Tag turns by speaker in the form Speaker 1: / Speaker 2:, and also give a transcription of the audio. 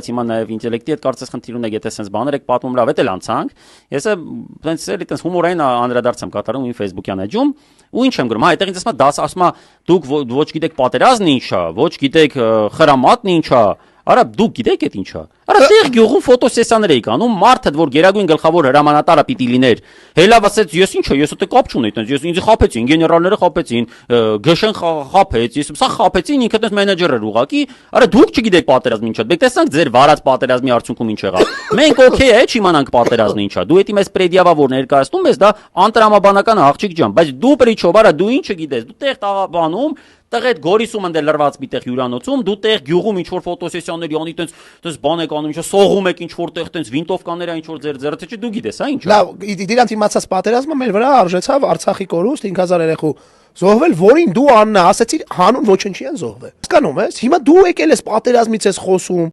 Speaker 1: Հիմա նաև ինտելեկտի հետ կարծես խնդիր ունեք, եթե sense բաներ եք պատմում, լավ, դա էլ անցանք։ Ես sense հումորային անդրադարձ եմ կատարում իմ Facebook-յան էջում, ու ինչ եմ գրում, հա, այդտեղ ինձ ասում է, դաս ասում է, դուք ոչ գիտեք պատերազմն ինչ է, ոչ գիտեք խրամատն ինչ է, արա դուք գիտեք այդ ինչ է։ Արա դեղ գյուղում ֆոտոսեսիաներ էի կանում, մարդը, որ գերագույն գլխավոր հրամանատարը պիտի լիներ, հելավ ասեց, ես ինչ է, ես դե կապ չունեի, ես ինձ խափեցին, գեներալները խափեցին, գշեն խափեց, ես սա խափեցին, ինքը դες մենեջեր էր ուղակի, արա դուք չգիտեք պատերազմն ինչ է։ Դեք տեսանք ձեր վարած պատերազմի արդյունքում ինչ եղավ։ Մենք օքեյ է, չիմանանք պատերազմն ինչ է։ Դու էդի մեզ պրեդիավա որ ներկայացնում ես, դա անտրամաբանական աղջիկ ջան, բայց դու պրիչով, արա դու ինչ գիտես, դու տեղ տաղաբանում տղետ գորիսում ընդ լրված մի տեղ հյուրանոցում, դու տեղ գյուղում ինչ որ ֆոտոսեսիաների անի տենց բան եք անում, ինչ սողում եք ինչ որ տեղ տենց վինտովկաներ ինչ որ ձեր ձեռը չէ, դու գիտես, հա ինչ։
Speaker 2: Լավ, իրանց իմացած պատերազմը մեր վրա արժեցավ Արցախի կորուստ 5000 երեխու զոհվել, որին դու աննա ասեցիր հանուն ոչնչի են զոհվել։ Հասկանում ես։ Հիմա դու եկել ես պատերազմից ես խոսում,